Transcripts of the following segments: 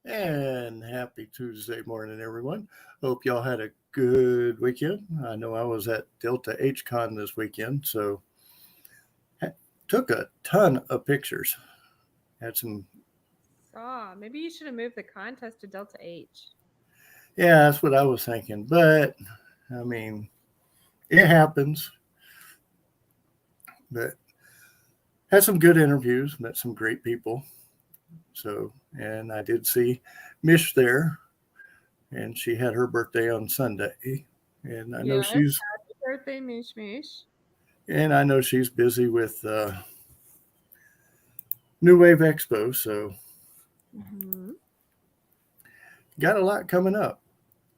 And happy Tuesday morning, everyone. Hope y'all had a good weekend. I know I was at Delta H Con this weekend, so took a ton of pictures. Had some. Maybe you should have moved the contest to Delta H. Yeah, that's what I was thinking. But, I mean, it happens. But had some good interviews, met some great people. So, and I did see Mish there, and she had her birthday on Sunday. And I know she's. Happy birthday, Mish. And I know she's busy with New Wave Expo, so got a lot coming up.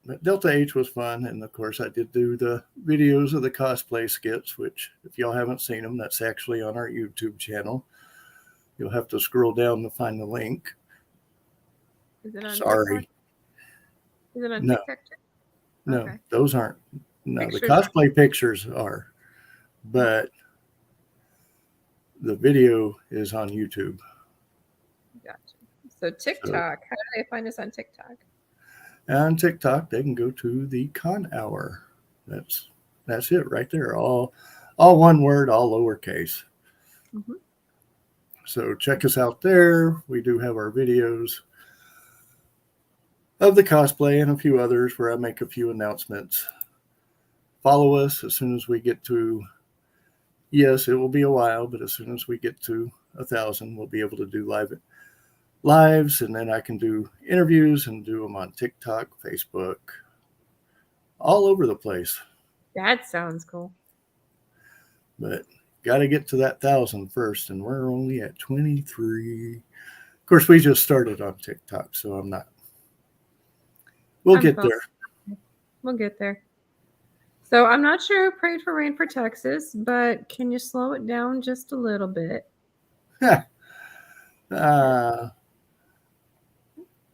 But Delta H was fun, and of course I did do the videos of the cosplay skits, which if y'all haven't seen them, that's actually on our YouTube channel. You'll have to scroll down to find the link. Is it on Sorry. TikTok? Is it on TikTok too? No, okay. Those aren't. No, Pictures the cosplay pictures are, but the video is on YouTube. Gotcha. So TikTok, how do they find us on TikTok? On TikTok, they can go to the Con Hour. That's it right there. All one word, all lowercase. So check us out there. We do have our videos of the cosplay and a few others where I make a few announcements. Follow us as soon as we get to, yes, it will be a while, but as soon as we get to 1,000, we'll be able to do lives, and then I can do interviews and do them on TikTok, Facebook, all over the place. That sounds cool. But got to get to that 1,000 first, and we're only at 23. Of course, we just started on TikTok, so I'm not. We'll get there. We'll get there. So I'm not sure who prayed for rain for Texas, but can you slow it down just a little bit?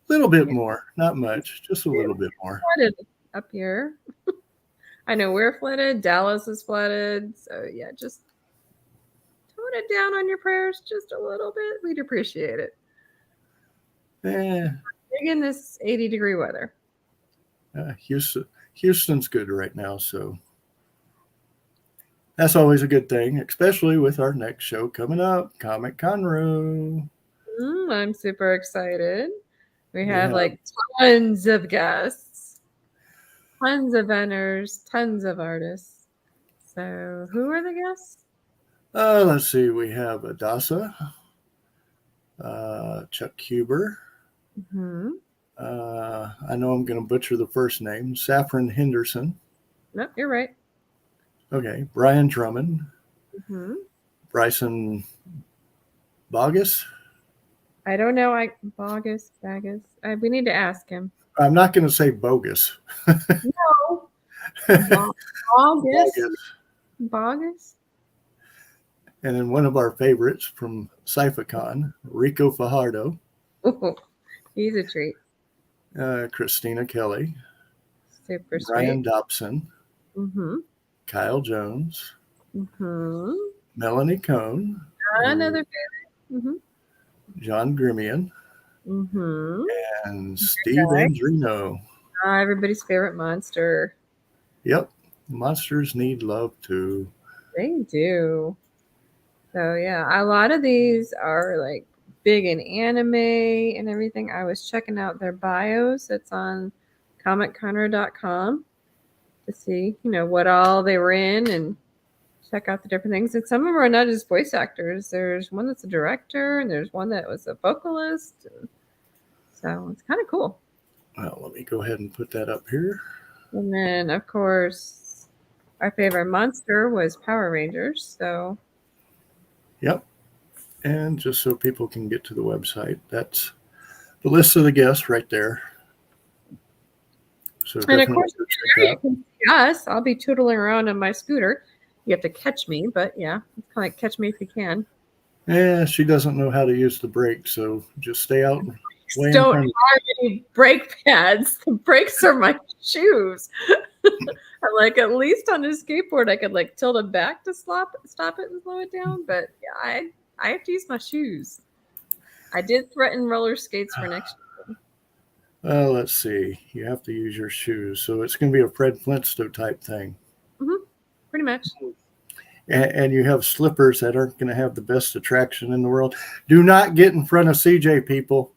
Little bit more, not much, just a little bit more. Flooded up here. I know we're flooded. Dallas is flooded. So yeah, just tone it down on your prayers just a little bit. We'd appreciate it. Big in this 80-degree weather. Houston's good right now, so that's always a good thing, especially with our next show coming up, Comic Conroe. I'm super excited. We have like tons of guests, tons of vendors, tons of artists. So who are the guests? Let's see. We have Adasa, Chuck Huber. I know I'm going to butcher the first name. Saffron Henderson. No, you're right. Okay. Brian Drummond. Bryson Bogus. I don't know. Bogus. We need to ask him. I'm not going to say bogus. No. Bogus. And then one of our favorites from Cyphacon, Rico Fajardo. Oh, he's a treat. Christina Kelly. Super sweet. Brian Dobson. Kyle Jones. Melanie Cohn. Another favorite. John Grimian. And Steve Andrino. Everybody's favorite monster. Yep. Monsters need love too. They do. So yeah, a lot of these are like big in anime and everything. I was checking out their bios. It's on comicconroe.com to see, what all they were in and check out the different things. And some of them are not just voice actors. There's one that's a director, and there's one that was a vocalist. So it's kind of cool. Well, let me go ahead and put that up here. And then, of course, our favorite monster was Power Rangers. So, yep. And just so people can get to the website, that's the list of the guests right there. So and of course, you can see us. I'll be tootling around on my scooter. You have to catch me, but yeah, it's kind of like catch me if you can. Yeah, she doesn't know how to use the brakes, so just stay out. Don't have any brake pads. The brakes are my shoes. Like at least on a skateboard, I could like tilt it back to stop it and slow it down. But yeah, I have to use my shoes. I did threaten roller skates for next year. Well, let's see. You have to use your shoes, so it's going to be a Fred Flintstone type thing. Mm-hmm. Pretty much. And you have slippers that aren't going to have the best attraction in the world. Do not get in front of CJ, people.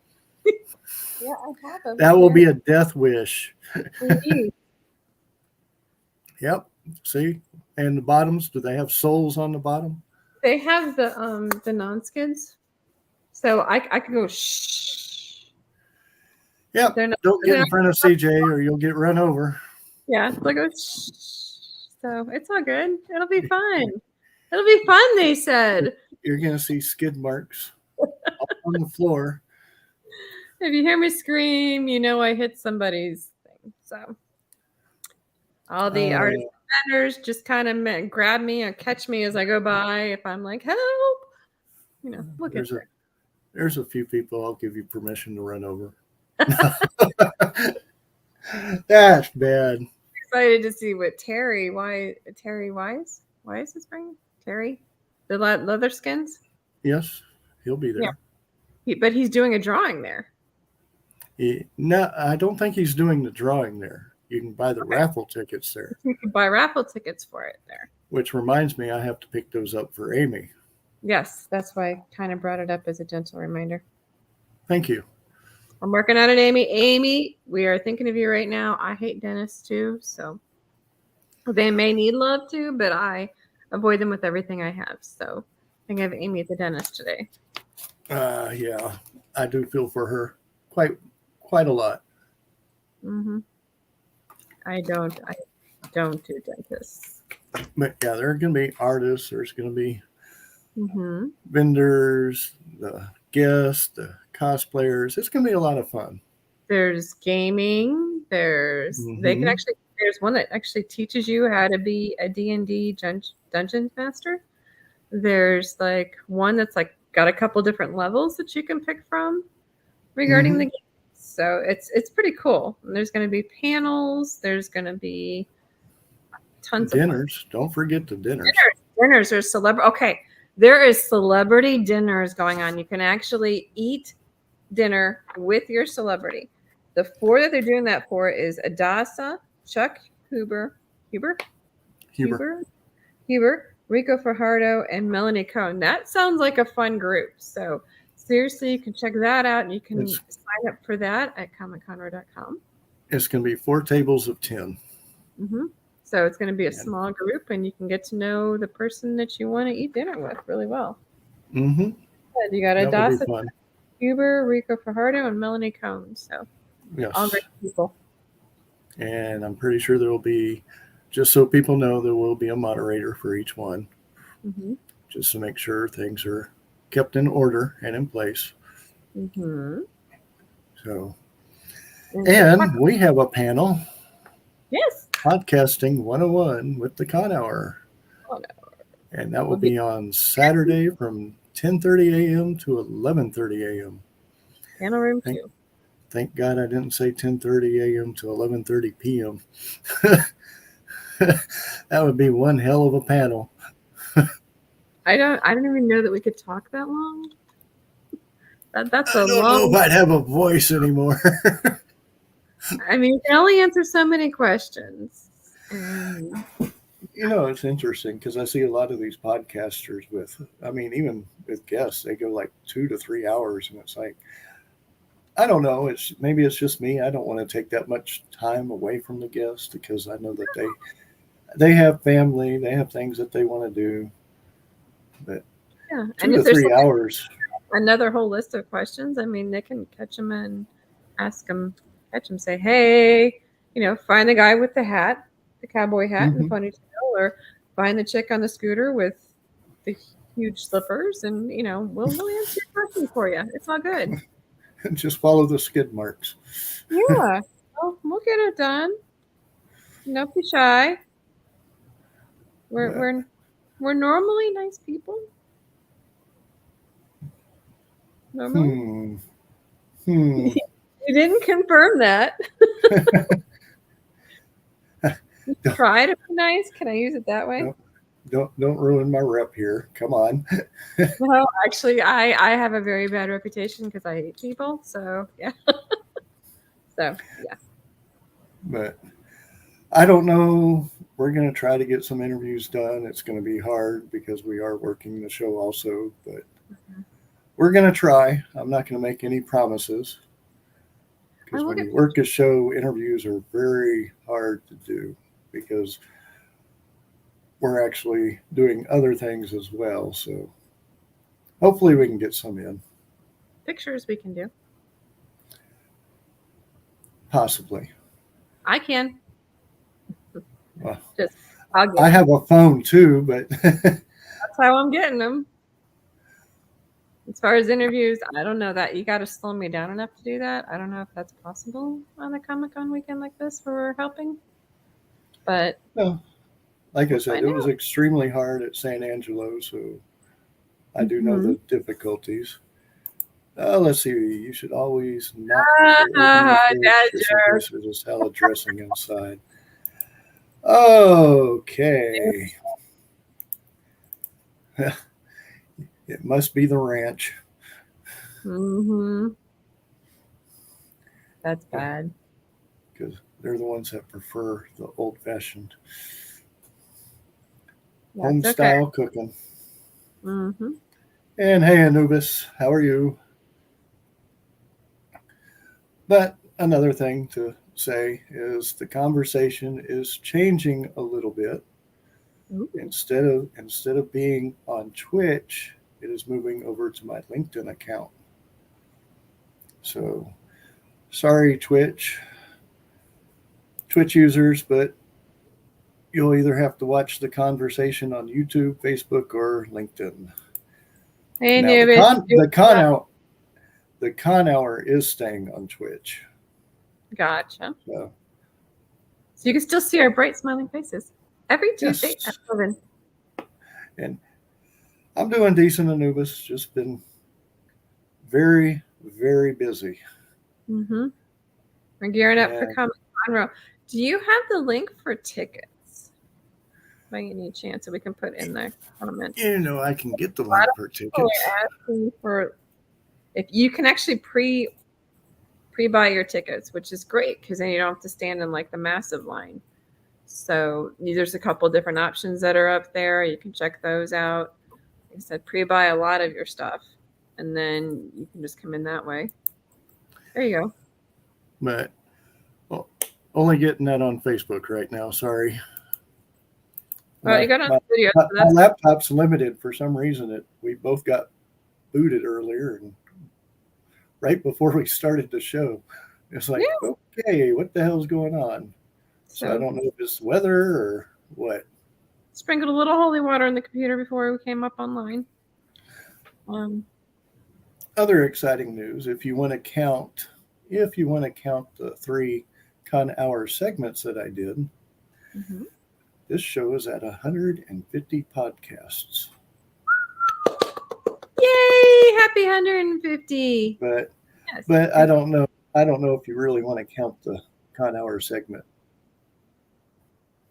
Yeah, I have them. That will be a death wish. Indeed. Yep. See? And the bottoms, do they have soles on the bottom? They have the non-skids. So I could go shh. Yep. Don't get in front of CJ or you'll get run over. Yeah, like a shh. So it's all good. It'll be fun. It'll be fun, they said. You're going to see skid marks on the floor. If you hear me scream, you know I hit somebody's thing. So all the artist vendors just kind of grab me and catch me as I go by. If I'm like, help, you know, look at it. There's a few people I'll give you permission to run over. That's bad. Excited to see what Terry Wise is bringing. Terry, the leather skins. Yes, he'll be there. Yeah. But he's doing a drawing there. No, I don't think he's doing the drawing there. You can buy the raffle tickets there. You can buy raffle tickets for it there. Which reminds me, I have to pick those up for Amy. Yes, that's why I kind of brought it up as a gentle reminder. Thank you. I'm working on it, Amy. Amy, we are thinking of you right now. I hate dentists too, so they may need love too, but I avoid them with everything I have. So I think I have Amy at the dentist today. Yeah, I do feel for her quite a lot. Mm-hmm. I don't do dentists. But yeah, there are going to be artists. There's going to be mm-hmm. vendors, the guests, the cosplayers. It's going to be a lot of fun. There's gaming. There's mm-hmm. There's one that actually teaches you how to be a D&D dungeon master. There's like one that's like got a couple different levels that you can pick from regarding mm-hmm. the game. So it's pretty cool. And there's going to be panels. There's going to be tons of dinners. Don't forget the dinners. Dinners are celebrity. Okay, there is celebrity dinners going on. You can actually eat dinner with your celebrity. The 4 that they're doing that for is Adasa, Chuck Huber, Rico Fajardo, and Melanie Cohn. That sounds like a fun group. So seriously, you can check that out, and you can sign up for that at comicconroe.com. It's going to be 4 tables of 10. Mm-hmm. So it's going to be a small group, and you can get to know the person that you want to eat dinner with really well. Mm-hmm. You got Adasa, Huber, Rico Fajardo, and Melanie Cohn. So yes. All great people. And I'm pretty sure there will be, just so people know, there will be a moderator for each one. Mm-hmm. Just to make sure things are kept in order and in place. Mm-hmm. So, and we have a panel. Yes. Podcasting 101 with the Con Hour. And that will be on Saturday from 10:30 a.m. to 11:30 a.m. Panel room 2. Thank God I didn't say 10:30 a.m. to 11:30 p.m. That would be one hell of a panel. I don't even know that we could talk that long. That's a long. I don't know if I'd have a voice anymore. I mean, you can only answer so many questions. You know, it's interesting because I see a lot of these podcasters even with guests, they go like 2 to 3 hours, and it's like, I don't know. Maybe it's just me. I don't want to take that much time away from the guests because I know that they have family, they have things that they want to do. But Yeah, 2 and to if there's 3 hours. another whole list of questions, I mean, they can catch them and ask them, say, hey, find the guy with the hat, the cowboy hat and the ponytail, or find the chick on the scooter with the huge slippers, and we'll answer your question for you. It's all good. Just follow the skid marks. Yeah, we'll get it done. Don't be shy. We're normally nice people. Normally. You didn't confirm that. You try to be nice. Can I use it that way? Don't ruin my rep here. Come on. No, actually, I have a very bad reputation because I hate people. So yeah. So yeah. But I don't know. We're going to try to get some interviews done. It's going to be hard because we are working the show also, but we're going to try. I'm not going to make any promises because when you work a show, interviews are very hard to do because we're actually doing other things as well. So hopefully we can get some in. Pictures we can do. Possibly. I can. Well, I have a phone too, but that's how I'm getting them. As far as interviews, I don't know that you got to slow me down enough to do that. I don't know if that's possible on a Comic-Con weekend like this where we're helping. But no, like I said, it was extremely hard at San Angelo, so I do know the difficulties. Let's see. You should always not versus a salad dressing inside. Okay. It must be the ranch. That's bad. Because they're the ones that prefer the old-fashioned home-style cooking. And hey, Anubis, how are you? But another thing to say is the conversation is changing a little bit. Ooh. Instead of being on Twitch, it is moving over to my LinkedIn account. So sorry, Twitch users, but you'll either have to watch the conversation on YouTube, Facebook, or LinkedIn. Hey, now, the con hour is staying on Twitch. Gotcha. So you can still see our bright smiling faces every Tuesday at 11. And I'm doing decent, Anubis. Just been very, very busy. We're gearing up for Comic Conroe. Do you have the link for tickets? By any chance that we can put in the comment? I can get the link for tickets. Asking for if you can actually pre-buy your tickets, which is great because then you don't have to stand in like the massive line. So there's a couple different options that are up there. You can check those out. Like I said, pre-buy a lot of your stuff, and then you can just come in that way. There you go. But only getting that on Facebook right now. Sorry. Well, you got on video. My laptop's limited for some reason. We both got booted earlier, and right before we started the show, it's like, okay, what the hell's going on? So I don't know if it's weather or what. Sprinkled a little holy water on the computer before we came up online. Other exciting news: if you want to count the 3 con hour segments that I did, this show is at 150 podcasts. Yay! Happy 150. But I don't know if you really want to count the con hour segment.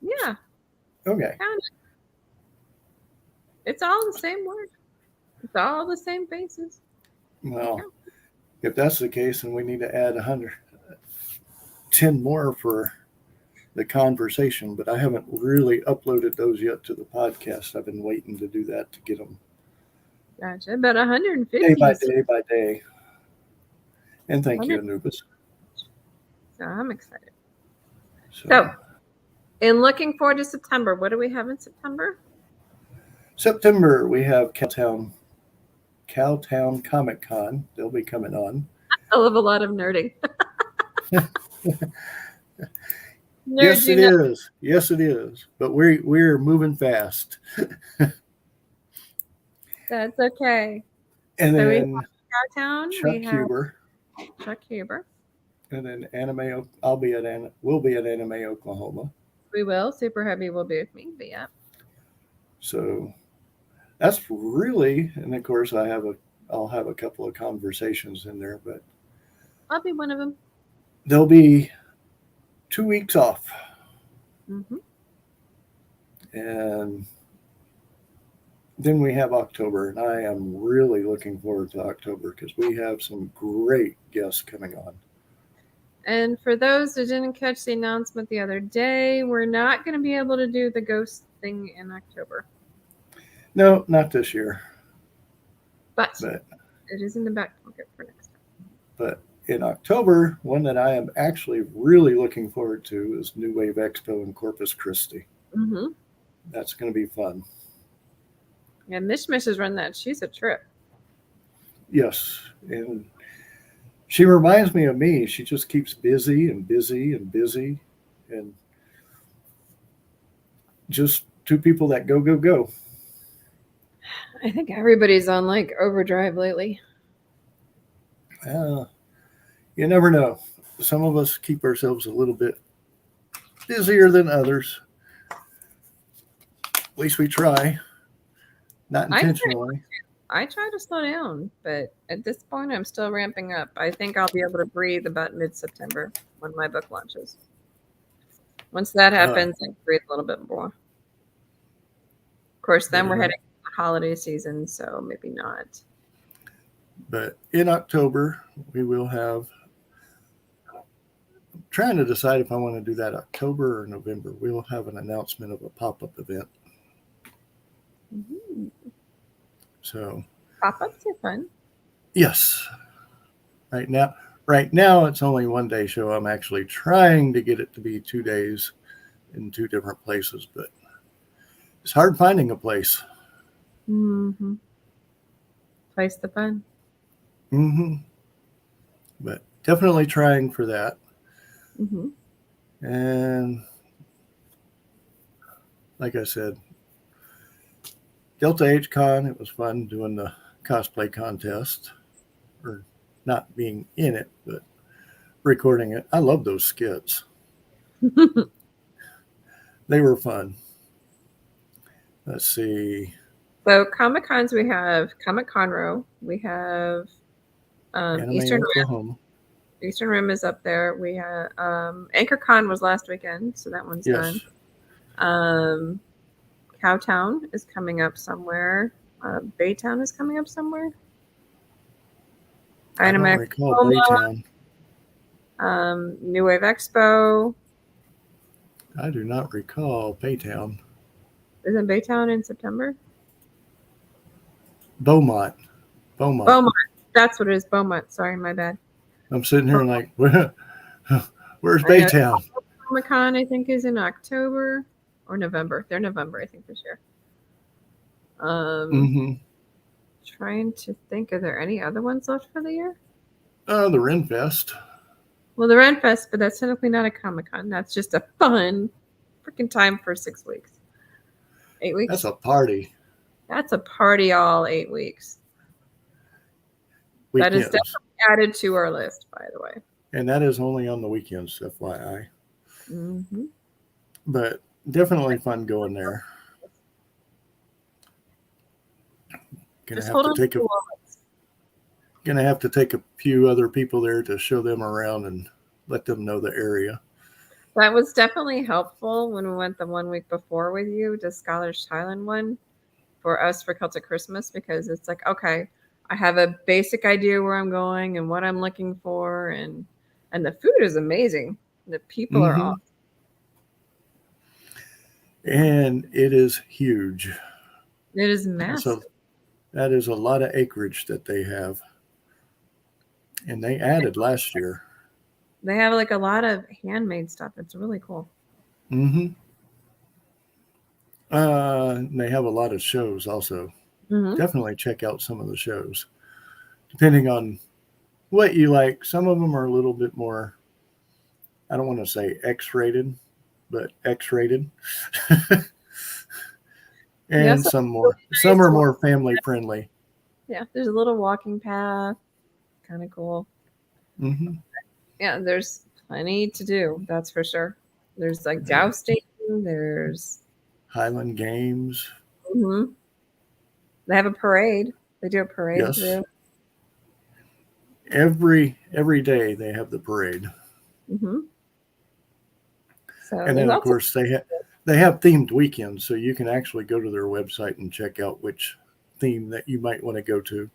Yeah. Okay. It's all the same word. It's all the same faces. Well, if that's the case, then we need to add 110 more for the conversation. But I haven't really uploaded those yet to the podcast. I've been waiting to do that to get them. Gotcha. But 150. Day by day. And thank you, Anubis. So I'm excited. So And looking forward to September. What do we have in September? September, we have Cowtown Comic Con. They'll be coming on. I love a lot of nerding. Yes, it is. Yes, it is. But we're moving fast. That's okay. And so then we have Cowtown. Chuck Huber. Chuck Huber. And then we'll be at Anime Oklahoma. We will. Super Heavy will be with me, but yeah. So that's really, and of course I'll have a couple of conversations in there, but I'll be one of them. There'll be 2 weeks off. Mm-hmm. And then we have October, and I am really looking forward to October because we have some great guests coming on. And for those who didn't catch the announcement the other day, we're not going to be able to do the ghost thing in October. No, not this year. But it is in the back pocket for next time. But in October, one that I am actually really looking forward to is New Wave Expo in Corpus Christi. Mm-hmm. That's going to be fun. Yeah, Mish has run that. She's a trip. Yes. And she reminds me of me. She just keeps busy and busy and busy. And just two people that go, go, go. I think everybody's on like overdrive lately. You never know. Some of us keep ourselves a little bit busier than others. At least we try. Not intentionally. I try to slow down, but at this point, I'm still ramping up. I think I'll be able to breathe about mid-September when my book launches. Once that happens, I can breathe a little bit more. Of course, then we're heading to the holiday season, so maybe not. But in October, we will have. I'm trying to decide if I want to do that October or November. We will have an announcement of a pop-up event. Mm-hmm. So pop-ups are fun. Yes. Right now it's only 1 day show. I'm actually trying to get it to be 2 days in 2 different places, but it's hard finding a place. Mm-hmm. Twice the fun. Mm-hmm. But definitely trying for that. Mm-hmm. And like I said, Delta H Con, it was fun doing the cosplay contest, or not being in it, but recording it. I love those skits. They were fun. Let's see. So Comic Cons, we have Comic Conroe. We have Eastern Rim. Eastern Rim is up there. We have Anchor Con was last weekend, so that one's done. Cowtown is coming up somewhere. Baytown is coming up somewhere. I don't recall Baytown. New Wave Expo. I do not recall Baytown. Isn't Baytown in September? Beaumont. That's what it is. Beaumont. Sorry, my bad. I'm sitting here like, where's Baytown? Comic Con, I think, is in October or November. They're November, I think, this year. Trying to think, are there any other ones left for the year? The Renfest. Well, the Renfest, but that's technically not a Comic Con. That's just a fun freaking time for 6 weeks. 8 weeks? That's a party. That's a party all 8 weeks. Weekends. That is definitely added to our list, by the way. And that is only on the weekends, FYI. Mm-hmm. But definitely fun going there. Gonna have to take a few other people there to show them around and let them know the area. That was definitely helpful when we went the 1 week before with you to Scholars Thailand one for us for Celtic Christmas, because it's like, okay, I have a basic idea where I'm going and what I'm looking for, and the food is amazing. The people are awesome. And it is huge. It is massive. That is a lot of acreage that they have. And they added last year. They have like a lot of handmade stuff. It's really cool. Mm-hmm. They have a lot of shows also. Mm-hmm. Definitely check out some of the shows, depending on what you like. Some of them are a little bit more, I don't want to say X-rated, but X-rated. Yeah, And so some are more family friendly. yeah, there's a little walking path, kind of cool. Mm-hmm. Yeah, there's plenty to do, that's for sure. There's like jousting, there's Highland Games. mm-hmm. They have a parade. They do a parade Yes. too. Every day they have the parade. Mm-hmm. So And there's then of lots of course they have themed weekends, so you can actually go to their website and check out which theme that you might want to go to,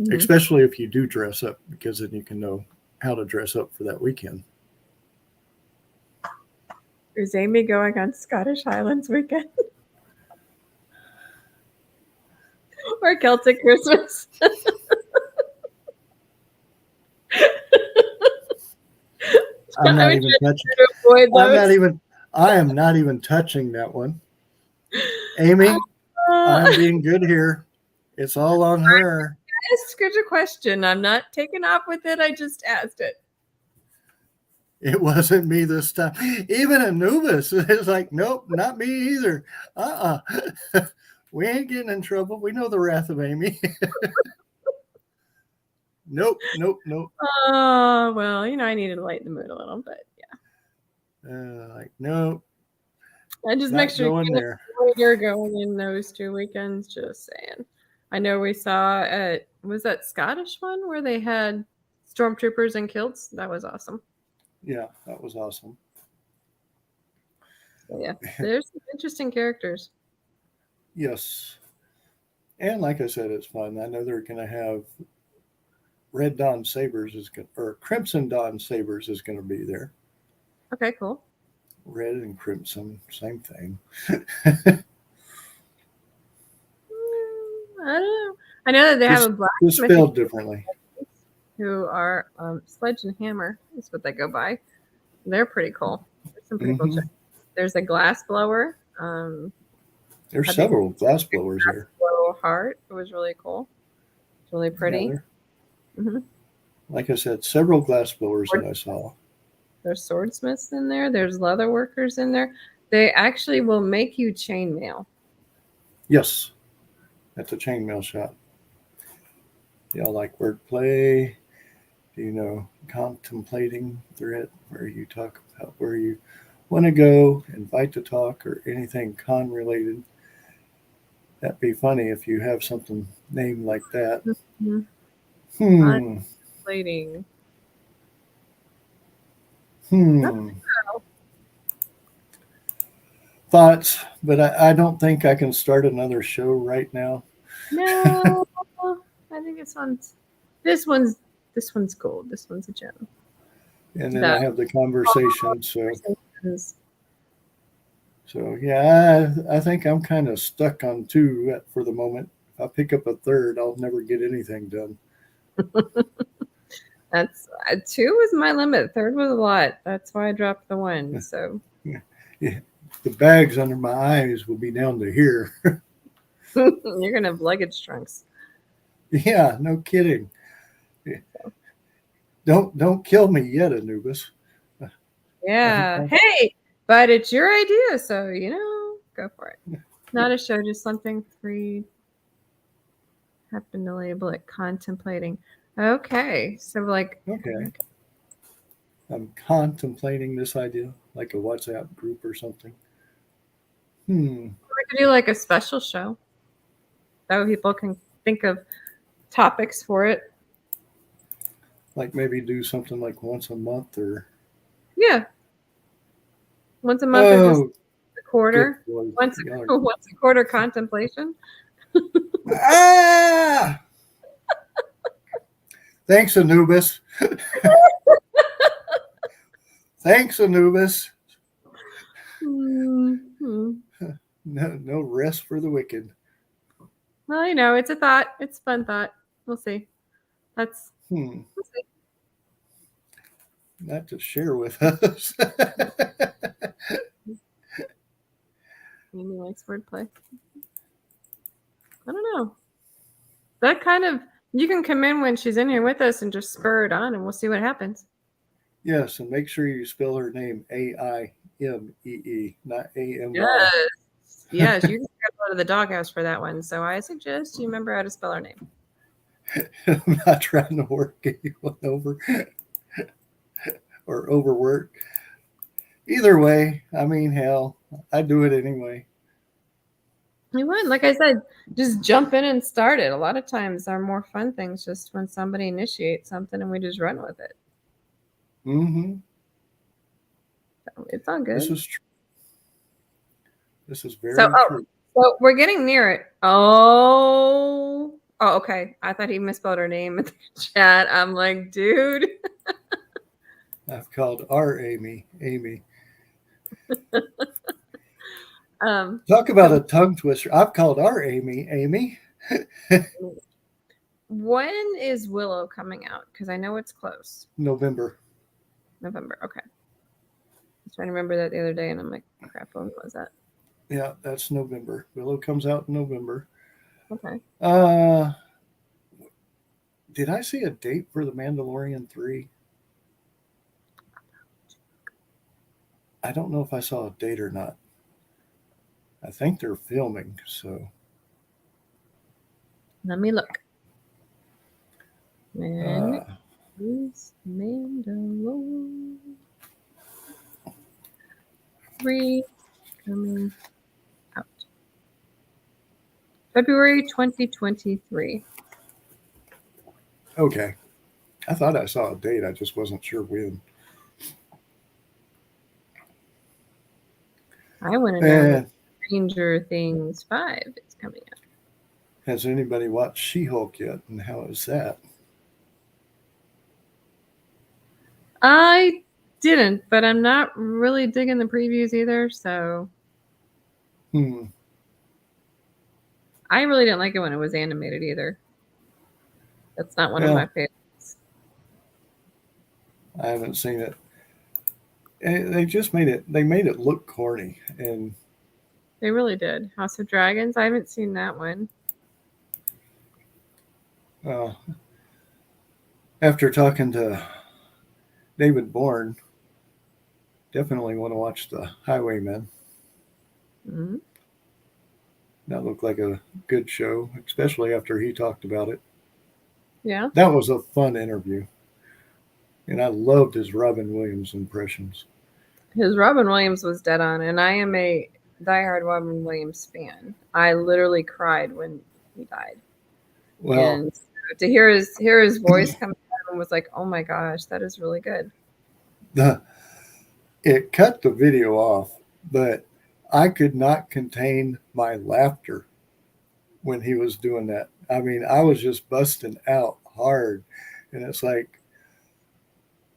mm-hmm. especially if you do dress up, because then you can know how to dress up for that weekend. Is Amy going on Scottish Highlands weekend? Or Celtic Christmas? I'm not even touching. I am not even touching that one. Amy, I'm being good here. It's all on her. I asked her a question. I'm not taking off with it. I just asked it. It wasn't me this time. Even Anubis is like, nope, not me either. We ain't getting in trouble. We know the wrath of Amy. Nope. Oh, well, I needed to lighten the mood a little, but yeah. Like, nope. I just make sure you're going in those 2 weekends, just saying. I know we saw was that Scottish one where they had stormtroopers in kilts? That was awesome. Yeah, that was awesome. So, yeah, there's some interesting characters. Yes. And like I said, it's fun. I know they're going to have Red Dawn Sabers or Crimson Dawn Sabers is going to be there. Okay, cool. Red and crimson, same thing. I don't know. I know that they have a black just spelled differently. Who are Sledge and Hammer is what they go by. They're pretty cool. There's some pretty cool chicks. There's a glass blower. There's several glass blowers there. Blow heart. It was really cool. It's really pretty. Yeah, like I said, several glass blowers that I saw. There's swordsmiths in there. There's leather workers in there. They actually will make you chainmail. Yes, that's a chainmail shop. Y'all like wordplay? Do you know contemplating thread, where you talk about where you want to go, invite to talk, or anything con related? That'd be funny if you have something named like that. Contemplating. Thoughts, but I don't think I can start another show right now. No, I think it's on. This one's gold. This one's a gem. And then I have the conversation. So yeah, I think I'm kind of stuck on 2 for the moment. If I pick up a 3rd, I'll never get anything done. That's 2 was my limit. 3rd was a lot. That's why I dropped the 1. So yeah. The bags under my eyes will be down to here. You're gonna have luggage trunks. Yeah, no kidding. Don't kill me yet, Anubis. Yeah. Hey, but it's your idea, so go for it. Not a show, just something free. Happen to label it contemplating. Okay, so okay. I'm contemplating this idea, like a WhatsApp group or something. We could do like a special show. That way people can think of topics for it. Like maybe do something like once a month or... Yeah. Once a month or just a quarter. Once a quarter contemplation. Thanks, Anubis. Thanks, Anubis. No rest for the wicked. Well, it's a thought. It's a fun thought. We'll see. We'll see. Not to share with us. Amy likes wordplay. I don't know. That kind of, you can come in when she's in here with us and just spur it on and we'll see what happens. Yes, and make sure you spell her name Aimee, not Amy. Yes. Yes, you can go to the doghouse for that one. So I suggest you remember how to spell her name. I'm not trying to work anyone over or overwork. Either way, I mean, hell, I do it anyway. You would, like I said, just jump in and start it. A lot of times our more fun things just when somebody initiates something and we just run with it. Mm-hmm. So it's all good. This is true. This is very true. So we're getting near it. Oh, okay. I thought he misspelled her name in the chat. I'm like, dude. I've called our Amy. Talk about a tongue twister. I've called our Amy. When is Willow coming out? Because I know it's close. November. Okay. I was trying to remember that the other day, and I'm like, crap, when was that? Yeah, that's November. Willow comes out in November. Okay. Did I see a date for The Mandalorian 3? I don't know if I saw a date or not. I think they're filming, so. Let me look. When is Mandalorian 3 coming out? February 2023. Okay. I thought I saw a date. I just wasn't sure when. I want to know that Stranger Things 5 is coming out. Has anybody watched She-Hulk yet, and how is that? I didn't, but I'm not really digging the previews either, so. I really didn't like it when it was animated either. That's not one of my favorites. I haven't seen it. They just made it look corny, and they really did. House of Dragons, I haven't seen that one. After talking to David Bourne, definitely want to watch The Highwaymen. Mm-hmm. That looked like a good show, especially after he talked about it. Yeah. That was a fun interview. And I loved his Robin Williams impressions. His Robin Williams was dead on, and I am a diehard Robin Williams fan. I literally cried when he died. Well, and to hear his voice come out and was like, oh my gosh, that is really good. It cut the video off, but I could not contain my laughter when he was doing that. I mean, I was just busting out hard. And it's like,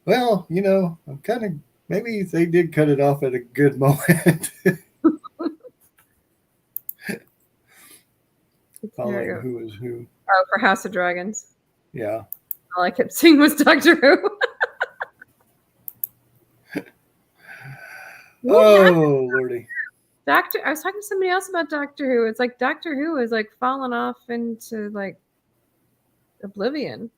well, I'm kind of, maybe they did cut it off at a good moment. Following Who is Who. Oh, for House of Dragons. Yeah. All I kept seeing was Doctor Who. Oh, Lordy. I was talking to somebody else about Doctor Who. It's like Doctor Who is like falling off into like oblivion.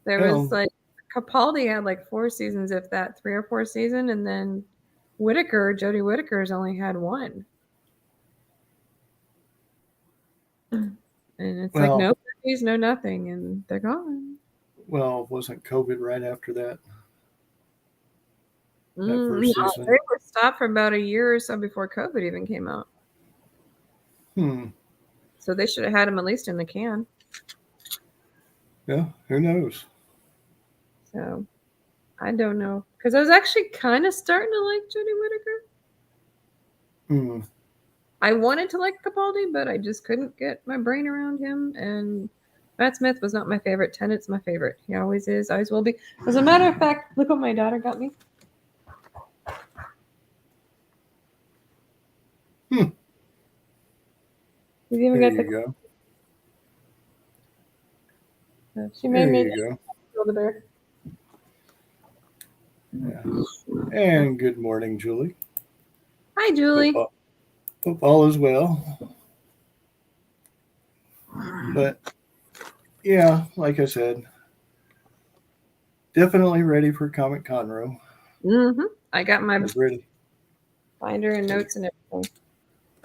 There was like Capaldi had like 4 seasons, if that, 3 or 4 seasons, and then Jodie Whittaker's only had 1. And it's like no movies, no nothing, and they're gone. Well, wasn't COVID right after that? That first season. They were stopped for about a year or so before COVID even came out. So they should have had him at least in the can. Yeah, who knows? So I don't know, because I was actually kind of starting to like Jodie Whittaker. I wanted to like Capaldi, but I just couldn't get my brain around him. And Matt Smith was not my favorite. Tennant's my favorite. He always is, always will be. As a matter of fact, look what my daughter got me. You've even there got you go. She made me the bear. Yeah. And good morning, Julie. Hi, Julie. Hope all is well. But yeah, like I said, definitely ready for Comic Conroe. I got my As ready binder and notes and everything.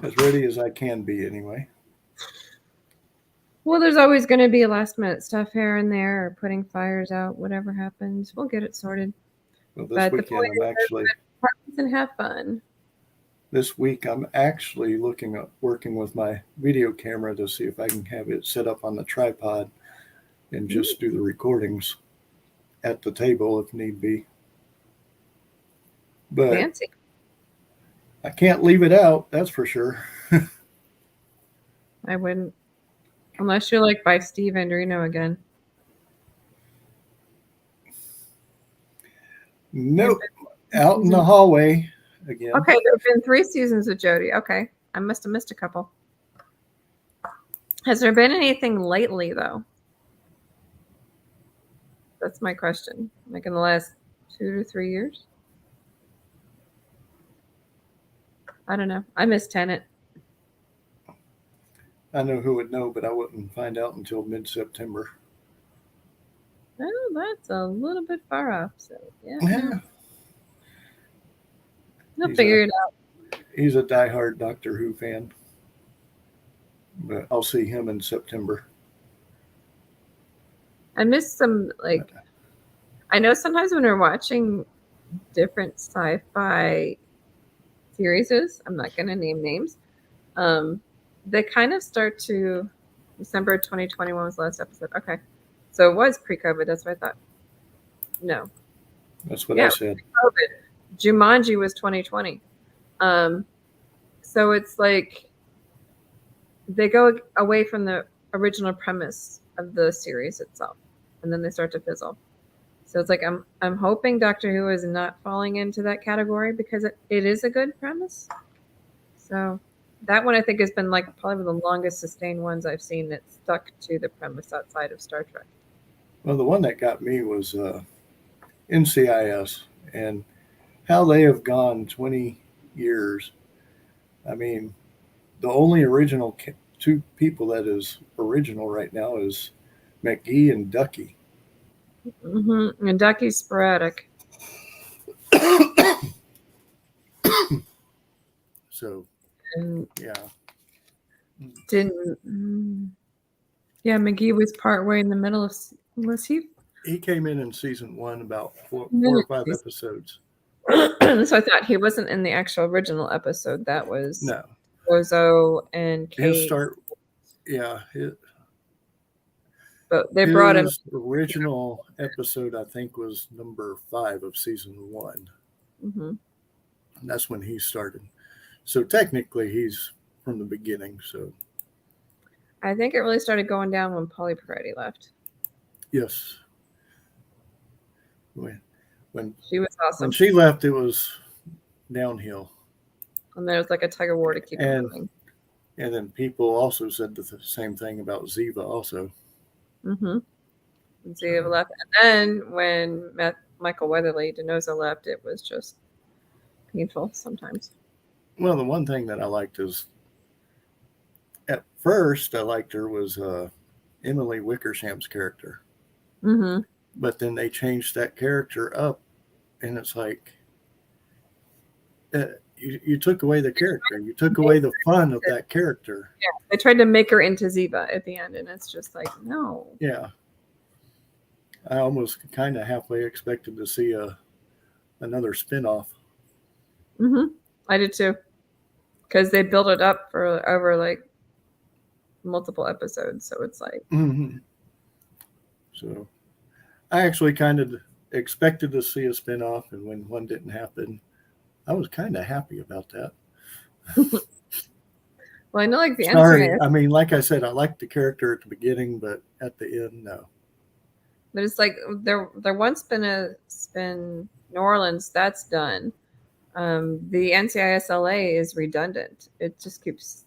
as ready as I can be, anyway. Well, there's always going to be last minute stuff here and there, or putting fires out. Whatever happens, we'll get it sorted. Well, this But the weekend point I'm is, actually and have fun. this week I'm actually looking at working with my video camera to see if I can have it set up on the tripod and just do the recordings at the table if need be. But Fancy. I can't leave it out, that's for sure. I wouldn't, unless you're like by Steve Andrino again. Nope. Out in the hallway again. Okay, there have been 3 seasons of Jodie. Okay, I must have missed a couple. Has there been anything lately, though? That's my question. Like in the last 2 to 3 years? I don't know. I miss Tenet. I know who would know, but I wouldn't find out until mid-September. Oh, that's a little bit far off. So yeah. We'll He's figure it out. He's a diehard Doctor Who fan, but I'll see him in September. I miss some, like, I know sometimes when we're watching different sci-fi series, I'm not going to name names, they kind of start to, December 2021 was the last episode. Okay. So it was pre-COVID. That's what I thought. No. That's what I said. Pre-COVID. Jumanji was 2020. So it's like they go away from the original premise of the series itself, and then they start to fizzle. So it's like I'm hoping Doctor Who is not falling into that category because it is a good premise. So that one I think has been like probably the longest sustained ones I've seen that stuck to the premise outside of Star Trek. Well, the one that got me was NCIS, and how they have gone 20 years. I mean, the only original 2 people that is original right now is McGee and Ducky. And Ducky's sporadic. So, yeah. Yeah, McGee was partway in the middle of, was he? He came in season 1 about 4 or 5 episodes. So I thought he wasn't in the actual original episode. That was Bozo and Kate. But they brought him. His original episode, I think, was number 5 of season 1. And that's when he started. So technically, he's from the beginning. So I think it really started going down when Polly Peretti left. Yes. When she was awesome. When she left, it was downhill. And there was like a tug of war to keep it moving. And then people also said the same thing about Ziva also. And Ziva left. And then when Michael Weatherly, DeNozo left, it was just painful sometimes. Well, the one thing that I liked is, at first, I liked her was Emily Wickersham's character. But then they changed that character up, and it's like, you took away the character. You took away the fun of that character. Yeah, they tried to make her into Ziva at the end, and it's just like, no. Yeah. I almost kind of halfway expected to see another spinoff. I did too. Because they built it up for over like multiple episodes. So it's like. So I actually kind of expected to see a spinoff, and when one didn't happen, I was kind of happy about that. Well, I know like the Sorry, I mean, like I said, I liked the character at the beginning, but at the end, no. But it's like there once been a spin New Orleans, that's done. The NCIS LA is redundant. It just keeps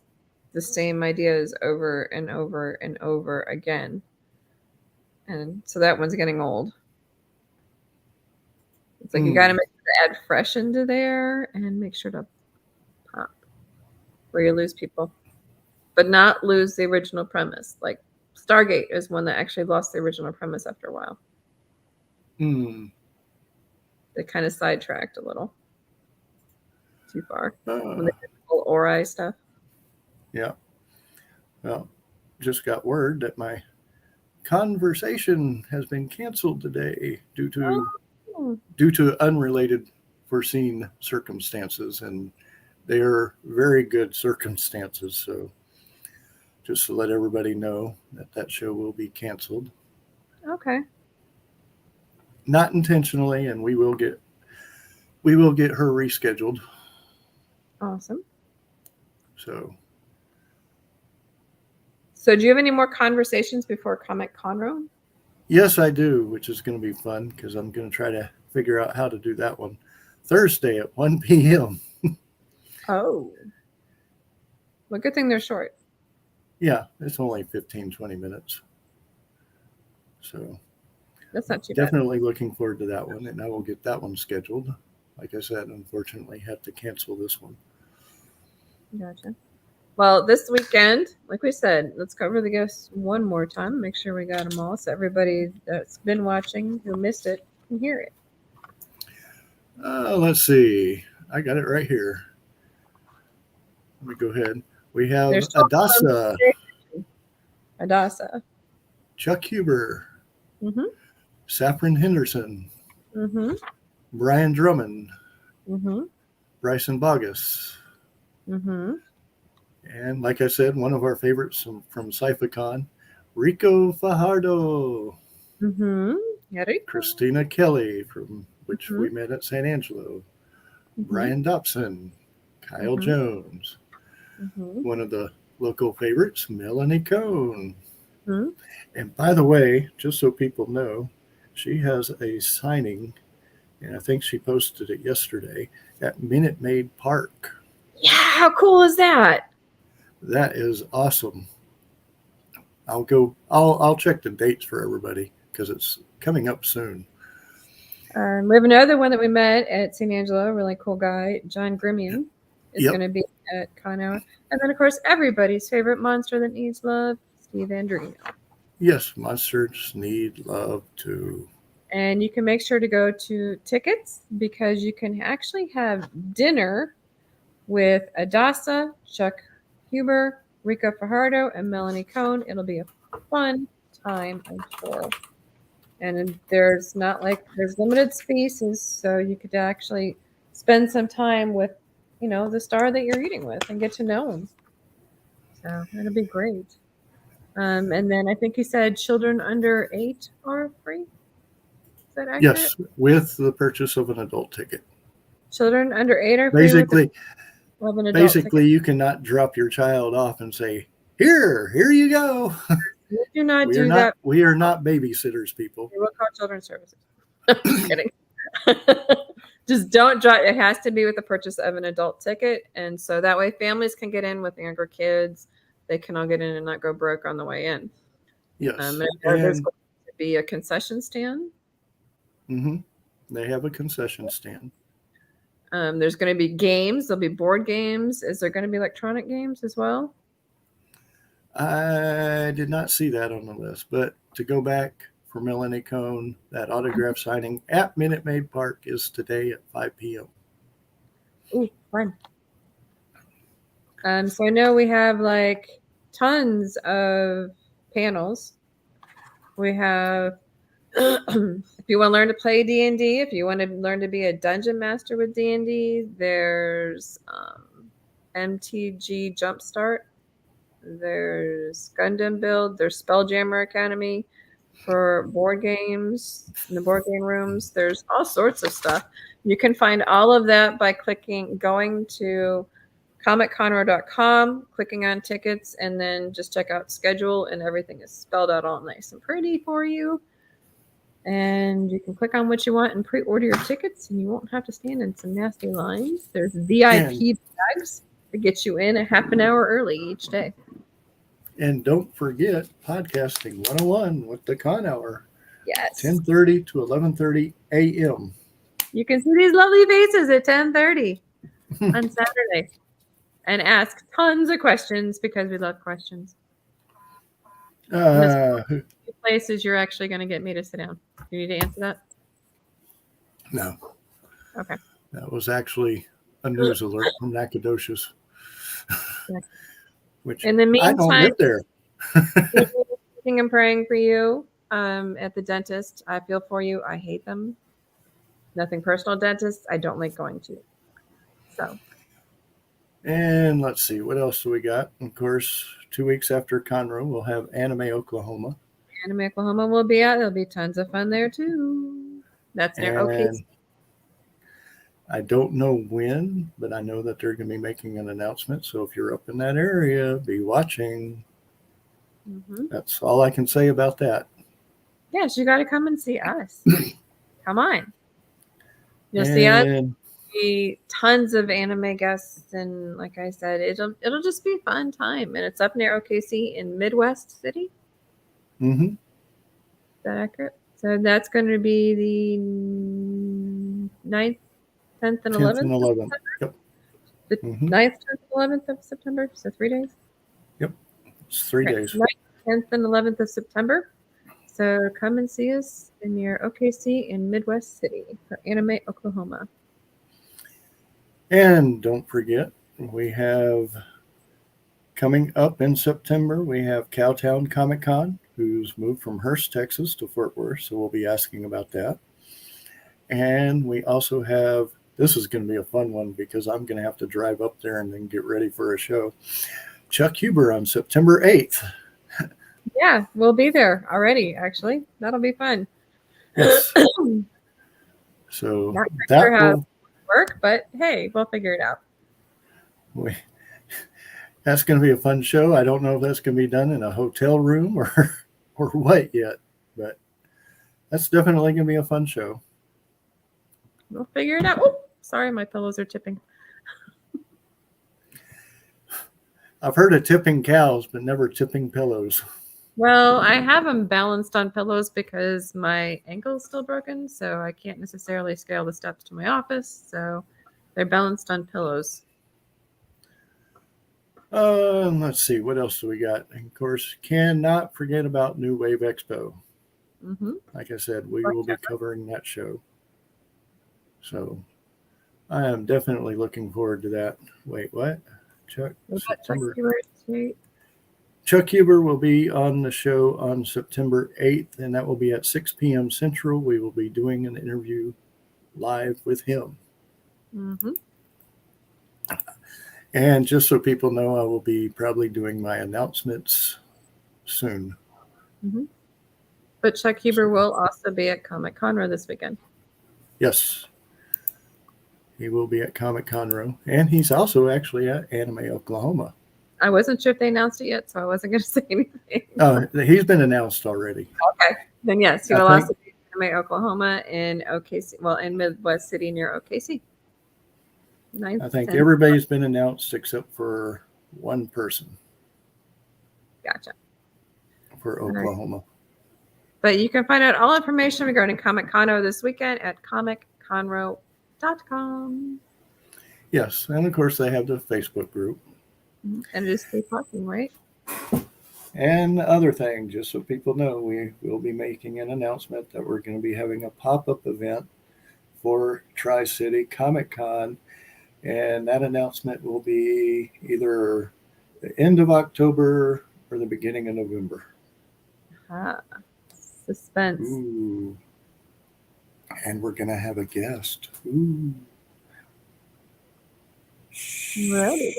the same ideas over and over and over again. And so that one's getting old. It's like you got to make sure to add fresh into there and make sure to where you lose people, but not lose the original premise. Like Stargate is one that actually lost the original premise after a while. They kind of sidetracked a little too far when they did the whole Ori stuff. Yeah. Well, just got word that my conversation has been canceled today due to unrelated foreseen circumstances, and they are very good circumstances. So just to let everybody know that show will be canceled. Okay. Not intentionally, and we will get her rescheduled. Awesome. So do you have any more conversations before Comic Conroe? Yes, I do, which is going to be fun because I'm going to try to figure out how to do that one Thursday at 1 p.m. Oh. Well, good thing they're short. Yeah, it's only 15, 20 minutes. So that's not too bad. Definitely looking forward to that one, and I will get that one scheduled. Like I said, unfortunately, have to cancel this one. Gotcha. Well, this weekend, like we said, let's cover the guests one more time. Make sure we got them all, so everybody that's been watching who missed it can hear it. Let's see. I got it right here. Let me go ahead. We have Adasa. Chuck Huber. Mm-hmm. Saffron Henderson. Mm-hmm. Brian Drummond. Mm-hmm. Bryson Bogus. Mm-hmm. And like I said, one of our favorites from Syphicon, Rico Fajardo. Mm-hmm. Christina Kelly, from which we met at San Angelo. Brian Dobson. Kyle Jones. One of the local favorites, Melanie Cohn. And by the way, just so people know, she has a signing, and I think she posted it yesterday, at Minute Maid Park. Yeah, how cool is that? That is awesome. I'll check the dates for everybody because it's coming up soon. We have another one that we met at San Angelo, really cool guy, John Grimian, is going to be at Con Hour. And then, of course, everybody's favorite monster that needs love, Steve Andrino. Yes, monsters need love too. And you can make sure to go to tickets because you can actually have dinner with Adasa, Chuck Huber, Rico Fajardo, and Melanie Cohn. It'll be a fun time, I'm sure. And there's limited spaces, so you could actually spend some time with, the star that you're eating with and get to know him. So it'll be great. And then I think he said children under 8 are free. Is that accurate? Yes, with the purchase of an adult ticket. Children under 8 are free. Basically, you cannot drop your child off and say, here you go. We do not do that. We are not babysitters, people. We will call children's services. Just kidding. Just don't drop. It has to be with the purchase of an adult ticket. And so that way families can get in with younger kids. They can all get in and not go broke on the way in. Yes. And there's going to be a concession stand. They have a concession stand. There's going to be games. There'll be board games. Is there going to be electronic games as well? I did not see that on the list, but to go back for Melanie Cohn, that autograph signing at Minute Maid Park is today at 5 p.m. Ooh, fun. So I know we have tons of panels. We have, if you want to learn to play D&D, if you want to learn to be a dungeon master with D&D, there's MTG Jumpstart. There's Gundam Build. There's Spelljammer Academy for board games in the board game rooms. There's all sorts of stuff. You can find all of that by going to ComicConroe.com, clicking on tickets, and then just check out schedule, and everything is spelled out all nice and pretty for you. And you can click on what you want and pre-order your tickets, and you won't have to stand in some nasty lines. There's VIP bags to get you in a half an hour early each day. And don't forget Podcasting 101 with the Con Hour. Yes. 10:30 to 11:30 a.m. You can see these lovely faces at 10:30 on Saturday. and ask tons of questions because we love questions. Who- Places you're actually going to get me to sit down. You need to answer that? no. Okay. That was actually a news alert from Nacogdoches, which In the I don't meantime, live there. I'm praying for you at the dentist. I feel for you. I hate them. Nothing personal, dentists. I don't like going to. So. And let's see, what else do we got? Of course, 2 weeks after Conroe, we'll have Anime Oklahoma. Anime Oklahoma will be out. There'll be tons of fun there too. That's near OKC. I don't know when, but I know that they're going to be making an announcement. So if you're up in that area, be watching. Mm-hmm. That's all I can say about that. Yes, you got to come and see us. Come on. You'll see us. Be tons of anime guests, and like I said, it'll just be a fun time. And it's up near OKC in Midwest City. Mm-hmm. Is that accurate? So that's going to be the 9th, 10th, and 11th. 10th and 11th. Yep. The 9th, 10th, 11th of September. So 3 days. Yep. It's 3 days. 9th, 10th, and 11th of September. So come and see us near OKC in Midwest City for Anime Oklahoma. And don't forget, we have coming up in September, we have Cowtown Comic Con, who's moved from Hearst, Texas to Fort Worth. So we'll be asking about that. And we also have, this is going to be a fun one because I'm going to have to drive up there and then get ready for a show. Chuck Huber on September 8th. Yeah, we'll be there already, actually. That'll be fun. Yes. So not that sure how will work, but hey, we'll figure it out. That's going to be a fun show. I don't know if that's going to be done in a hotel room or what yet, but that's definitely going to be a fun show. We'll figure it out. Oh, sorry, my pillows are tipping. I've heard of tipping cows, but never tipping pillows. Well, I have them balanced on pillows because my ankle is still broken, so I can't necessarily scale the steps to my office. So they're balanced on pillows. Let's see, what else do we got? And of course, cannot forget about New Wave Expo. Mm-hmm. Like I said, we will be covering that show. So I am definitely looking forward to that. Wait, what? Chuck Huber will be on the show on September 8th, and that will be at 6 p.m. Central. We will be doing an interview live with him. Mm-hmm. And just so people know, I will be probably doing my announcements soon. Mm-hmm. But Chuck Huber will also be at Comic Conroe this weekend. Yes. He will be at Comic Conroe, and he's also actually at Anime Oklahoma. I wasn't sure if they announced it yet, so I wasn't going to say anything. He's been announced already. Okay. Then yes, he will also be at Anime Oklahoma in OKC, well, in Midwest City near OKC. 9th, I think 10th. everybody's been announced except for one person. Gotcha. For Oklahoma. Right. But you can find out all information regarding Comic Conroe this weekend at comicconroe.com. Yes, and of course they have the Facebook group. And just keep talking, right? And the other thing, just so people know, we will be making an announcement that we're going to be having a pop-up event for Tri-City Comic Con. And that announcement will be either the end of October or the beginning of November. Suspense. Ooh. And we're going to have a guest. Ooh. Ready.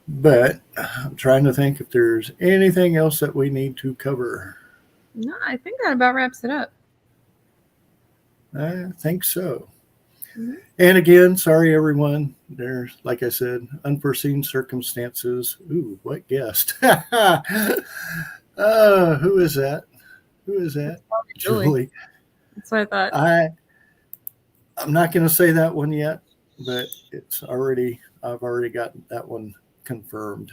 But I'm trying to think if there's anything else that we need to cover. No, I think that about wraps it up. I think so. Mm-hmm. And again, sorry, everyone. There's, like I said, unforeseen circumstances. Ooh, what guest? Who is that? Who is that? Julie. That's what I thought. I'm not going to say that one yet, but I've already gotten that one confirmed.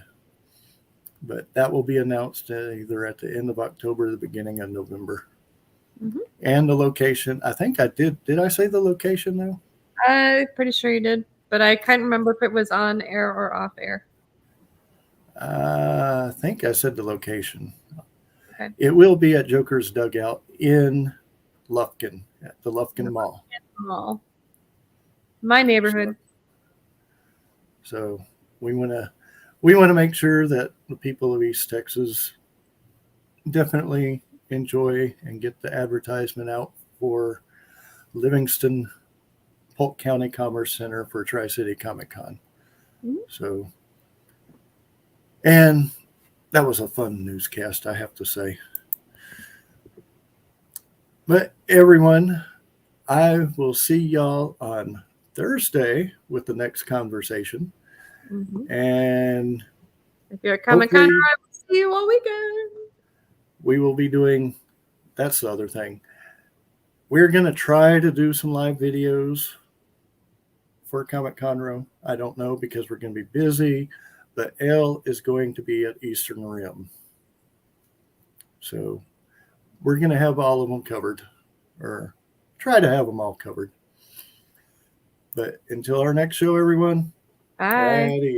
But that will be announced either at the end of October or the beginning of November. Mm-hmm. And the location, I think I did. Did I say the location though? I'm pretty sure you did, but I can't remember if it was on air or off air. I think I said the location. Okay. It will be at Joker's Dugout in Lufkin, at the Lufkin Mall. Mall. My neighborhood. So we want to make sure that the people of East Texas definitely enjoy and get the advertisement out for Livingston Polk County Commerce Center for Tri-City Comic Con. Mhm. So, and that was a fun newscast, I have to say. But everyone, I will see y'all on Thursday with the next conversation. Mhm. And If you're at Comic Conroe, hopefully I will see you all weekend. we will be doing, that's the other thing. We're going to try to do some live videos for Comic Conroe. I don't know because we're going to be busy, but Elle is going to be at Eastern Rim. So we're going to have all of them covered, or try to have them all covered. But until our next show, everyone, Bye. adios.